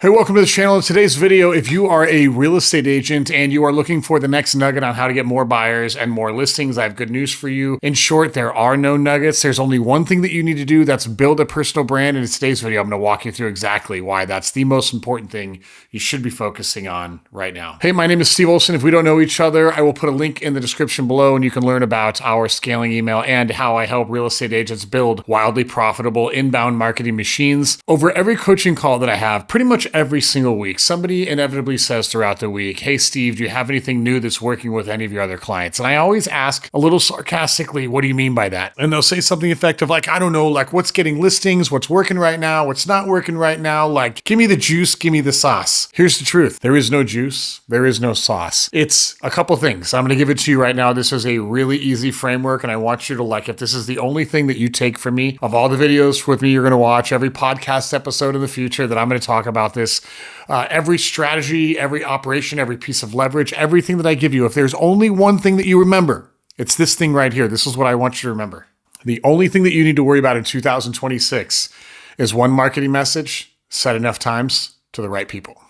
Hey, welcome to the channel. In today's video, if you are a real estate agent and you are looking for the next nugget on how to get more buyers and more listings, I have good news for you. In short, there are no nuggets. There's only one thing that you need to do. That's build a personal brand. And in today's video, I'm going to walk you through exactly why that's the most important thing you should be focusing on right now. Hey, my name is Steve Olson. If we don't know each other, I will put a link in the description below and you can learn about our scaling email and how I help real estate agents build wildly profitable inbound marketing machines. Over every coaching call that I have, pretty much every single week, somebody inevitably says throughout the week, "Hey, Steve, do you have anything new that's working with any of your other clients?" And I always ask a little sarcastically, "What do you mean by that?" And they'll say something effective like, "I don't know, like what's getting listings, what's working right now, what's not working right now, like give me the juice, give me the sauce." Here's the truth. There is no juice. There is no sauce. It's a couple things. I'm going to give it to you right now. This is a really easy framework and I want you to if this is the only thing that you take from me, of all the videos with me you're going to watch, every podcast episode in the future that I'm going to talk about this, every strategy, every operation, every piece of leverage, everything that I give you, if there's only one thing that you remember, it's this thing right here. This is what I want you to remember. The only thing that you need to worry about in 2026 is one marketing message said enough times to the right people.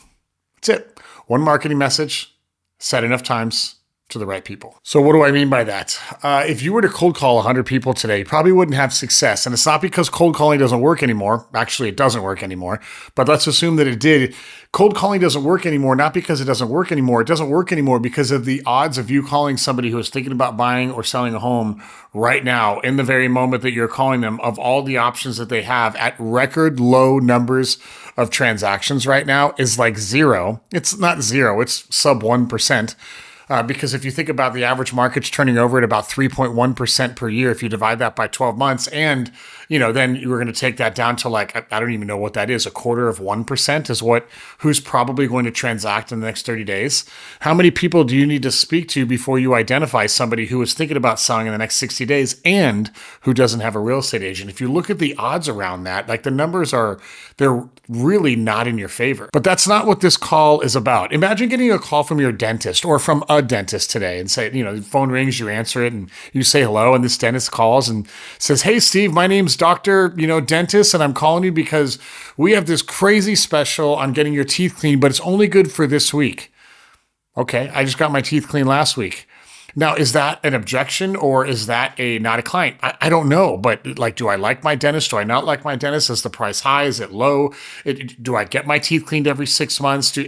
That's it. One marketing message said enough times to the right people. So what do I mean by that? If you were to cold call 100 people today, you probably wouldn't have success. And it's not because cold calling doesn't work anymore. Actually, it doesn't work anymore. But let's assume that it did. Cold calling doesn't work anymore, not because it doesn't work anymore. It doesn't work anymore because of the odds of you calling somebody who is thinking about buying or selling a home right now, in the very moment that you're calling them, of all the options that they have at record low numbers of transactions right now, is like zero. It's not zero, it's sub 1%. Because if you think about the average market's turning over at about 3.1% per year, if you divide that by 12 months, and then you were going to take that down to I don't even know what that is, a quarter of 1% is who's probably going to transact in the next 30 days. How many people do you need to speak to before you identify somebody who is thinking about selling in the next 60 days and who doesn't have a real estate agent? If you look at the odds around that, the numbers they're really not in your favor. But that's not what this call is about. Imagine getting a call from your dentist or from a dentist today and say, the phone rings, you answer it and you say hello, and this dentist calls and says, "Hey, Steve, my name's Dr. Dentist, and I'm calling you because we have this crazy special on getting your teeth cleaned, but it's only good for this week." Okay, I just got my teeth cleaned last week. Now, is that an objection or is that not a client? I don't know, but do I like my dentist? Do I not like my dentist? Is the price high? Is it low? Do I get my teeth cleaned every 6 months?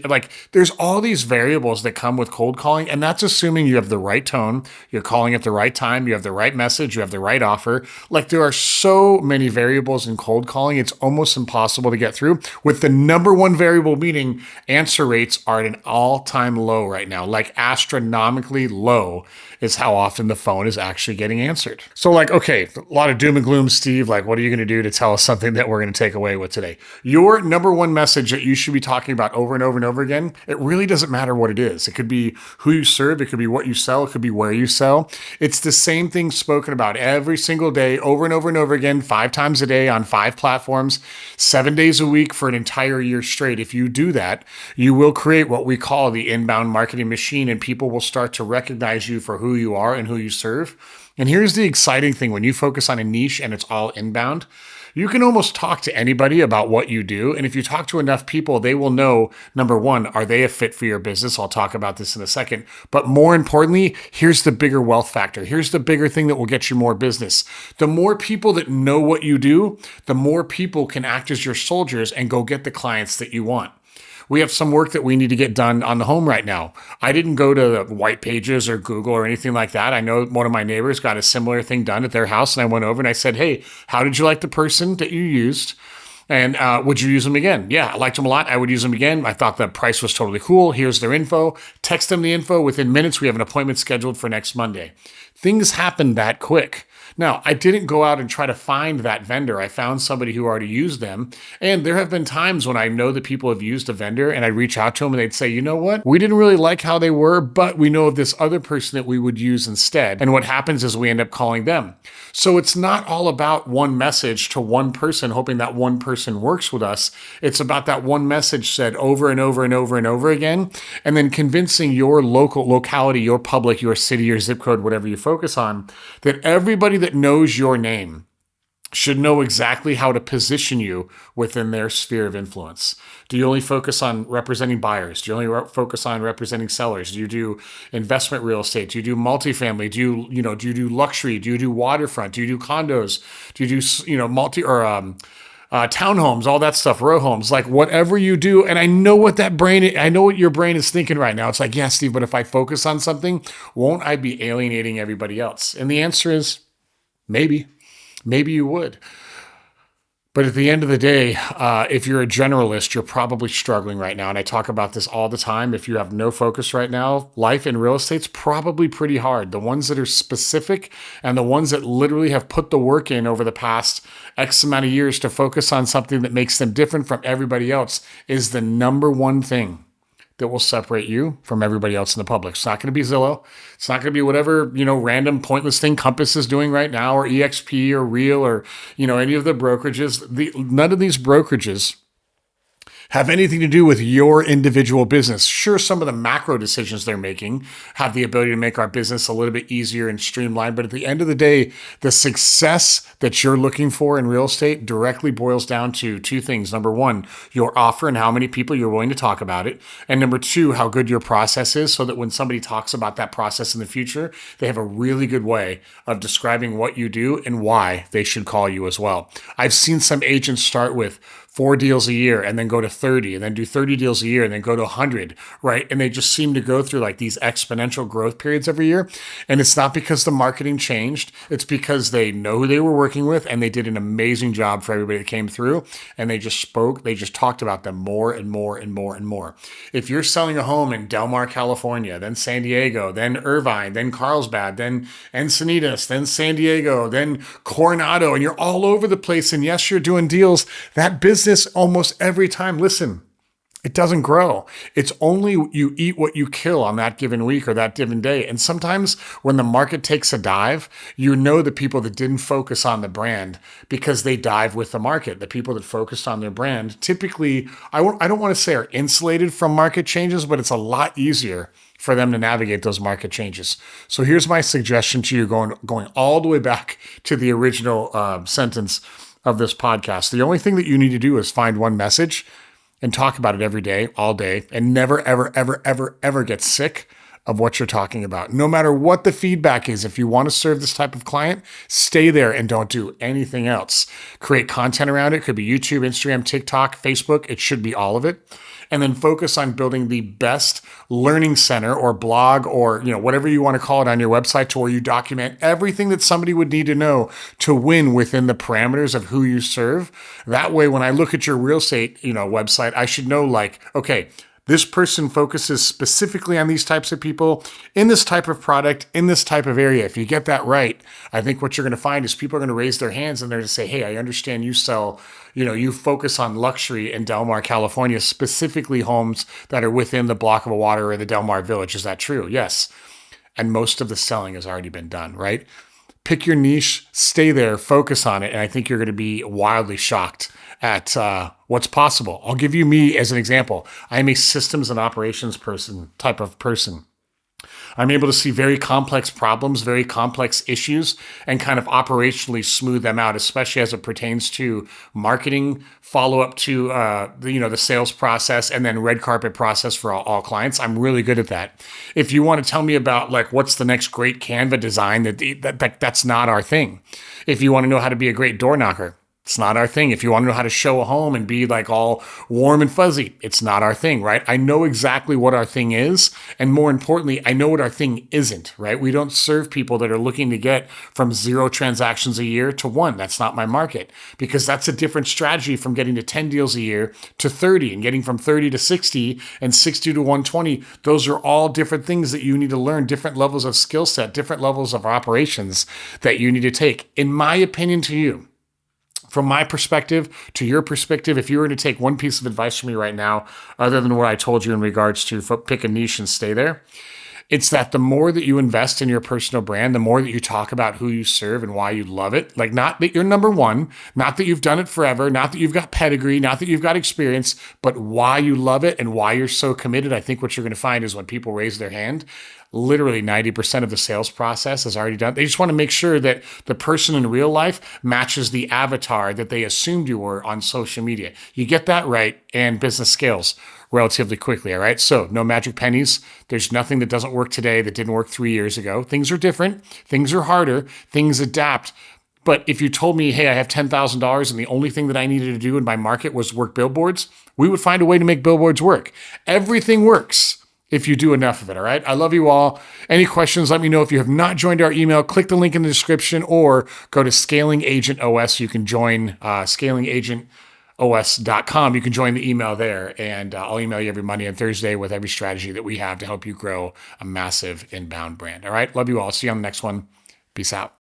There's all these variables that come with cold calling, and that's assuming you have the right tone, you're calling at the right time, you have the right message, you have the right offer. There are so many variables in cold calling, it's almost impossible to get through, with the number one variable meaning answer rates are at an all-time low right now, astronomically low is how often the phone is actually getting answered. So okay, a lot of doom and gloom, Steve. What are you going to do to tell us something that we're going to take away with today? Your number one message that you should be talking about over and over and over again, it really doesn't matter what it is. It could be who you serve. It could be what you sell. It could be where you sell. It's the same thing spoken about every single day, over and over and over again, 5 times a day on 5 platforms, 7 days a week for an entire year straight. If you do that, you will create what we call the inbound marketing machine, and people will start to recognize you for who you are and who you serve. And here's the exciting thing. When you focus on a niche and it's all inbound, you can almost talk to anybody about what you do. And if you talk to enough people, they will know, number one, are they a fit for your business? I'll talk about this in a second. But more importantly, here's the bigger wealth factor. Here's the bigger thing that will get you more business. The more people that know what you do, the more people can act as your soldiers and go get the clients that you want. We have some work that we need to get done on the home right now. I didn't go to White Pages or Google or anything like that. I know one of my neighbors got a similar thing done at their house, and I went over and I said, "Hey, how did you like the person that you used? And would you use them again?" "Yeah, I liked them a lot. I would use them again. I thought the price was totally cool. Here's their info." Text them the info. Within minutes, we have an appointment scheduled for next Monday. Things happen that quick. Now, I didn't go out and try to find that vendor. I found somebody who already used them. And there have been times when I know that people have used a vendor and I reach out to them and they'd say, "You know what? We didn't really like how they were, but we know of this other person that we would use instead." And what happens is we end up calling them. So it's not all about one message to one person, hoping that one person works with us. It's about that one message said over and over and over and over again, and then convincing your locality, your public, your city, your zip code, whatever you focus on, that everybody that knows your name should know exactly how to position you within their sphere of influence. Do you only focus on representing buyers? Do you only focus on representing sellers? Do you do investment real estate? Do you do multifamily? Do you do luxury? Do you do waterfront? Do you do condos? Do you do, townhomes, all that stuff, row homes, like whatever you do. And I know what I know what your brain is thinking right now. It's like, yeah, Steve, but if I focus on something, won't I be alienating everybody else? And the answer is maybe. Maybe you would. But at the end of the day, if you're a generalist, you're probably struggling right now. And I talk about this all the time. If you have no focus right now, life in real estate's probably pretty hard. The ones that are specific and the ones that literally have put the work in over the past X amount of years to focus on something that makes them different from everybody else is the number one thing that will separate you from everybody else in the public. It's not going to be Zillow. It's not going to be whatever, random pointless thing Compass is doing right now, or EXP or Real, or, any of the brokerages. None of these brokerages have anything to do with your individual business. Sure, some of the macro decisions they're making have the ability to make our business a little bit easier and streamlined. But at the end of the day, the success that you're looking for in real estate directly boils down to two things. Number one, your offer and how many people you're willing to talk about it. And number two, how good your process is, so that when somebody talks about that process in the future, they have a really good way of describing what you do and why they should call you as well. I've seen some agents start with 4 deals a year and then go to 30 and then do 30 deals a year and then go to 100, right? And they just seem to go through like these exponential growth periods every year. And it's not because the marketing changed. It's because they know who they were working with and they did an amazing job for everybody that came through. And they just talked about them more and more and more and more. If you're selling a home in Del Mar, California, then San Diego, then Irvine, then Carlsbad, then Encinitas, then San Diego, then Coronado, and you're all over the place, and yes, you're doing deals, that business almost every time, listen, it doesn't grow. It's only you eat what you kill on that given week or that given day. And sometimes when the market takes a dive, the people that didn't focus on the brand because they dive with the market. The people that focused on their brand typically, I don't want to say are insulated from market changes, but it's a lot easier for them to navigate those market changes. So here's my suggestion to you, going all the way back to the original sentence of this podcast. The only thing that you need to do is find one message and talk about it every day, all day, and never, ever, ever, ever, ever get sick of what you're talking about. No matter what the feedback is, if you want to serve this type of client, stay there and don't do anything else. Create content around it. It could be YouTube, Instagram, TikTok, Facebook. It should be all of it. And then focus on building the best learning center or blog or whatever you want to call it on your website, to where you document everything that somebody would need to know to win within the parameters of who you serve. That way, when I look at your real estate website, I should know, like, okay, this person focuses specifically on these types of people in this type of product, in this type of area. If you get that right, I think what you're going to find is people are going to raise their hands and they're going to say, hey, I understand you sell, you focus on luxury in Del Mar, California, specifically homes that are within the block of a water or the Del Mar Village. Is that true? Yes. And most of the selling has already been done, right? Pick your niche, stay there, focus on it. And I think you're going to be wildly shocked at what's possible. I'll give you me as an example. I am a systems and operations type of person. I'm able to see very complex problems, very complex issues, and kind of operationally smooth them out, especially as it pertains to marketing, follow up to the sales process, and then red carpet process for all clients. I'm really good at that. If you want to tell me about like what's the next great Canva design, that's not our thing. If you want to know how to be a great door knocker, it's not our thing. If you want to know how to show a home and be like all warm and fuzzy, it's not our thing, right? I know exactly what our thing is. And more importantly, I know what our thing isn't, right? We don't serve people that are looking to get from 0 transactions a year to 1. That's not my market, because that's a different strategy from getting to 10 deals a year to 30 and getting from 30 to 60 and 60 to 120. Those are all different things that you need to learn, different levels of skill set, different levels of operations that you need to take. In my opinion to you, from my perspective to your perspective, if you were to take one piece of advice from me right now, other than what I told you in regards to pick a niche and stay there, It's that the more that you invest in your personal brand, the more that you talk about who you serve and why you love it. Like, not that you're number one, not that you've done it forever, not that you've got pedigree, not that you've got experience, but why you love it and why you're so committed. I think what you're going to find is when people raise their hand, literally 90% of the sales process is already done. They just want to make sure that the person in real life matches the avatar that they assumed you were on social media. You get that right, and business scales relatively quickly, all right? So no magic pennies. There's nothing that doesn't work today that didn't work 3 years ago. Things are different. Things are harder. Things adapt. But if you told me, hey, I have $10,000 and the only thing that I needed to do in my market was work billboards, we would find a way to make billboards work. Everything works if you do enough of it, all right? I love you all. Any questions, let me know. If you have not joined our email, click the link in the description or go to ScalingAgentOS. You can join ScalingAgentOS.com. You can join the email there, and I'll email you every Monday and Thursday with every strategy that we have to help you grow a massive inbound brand, all right? Love you all. See you on the next one. Peace out.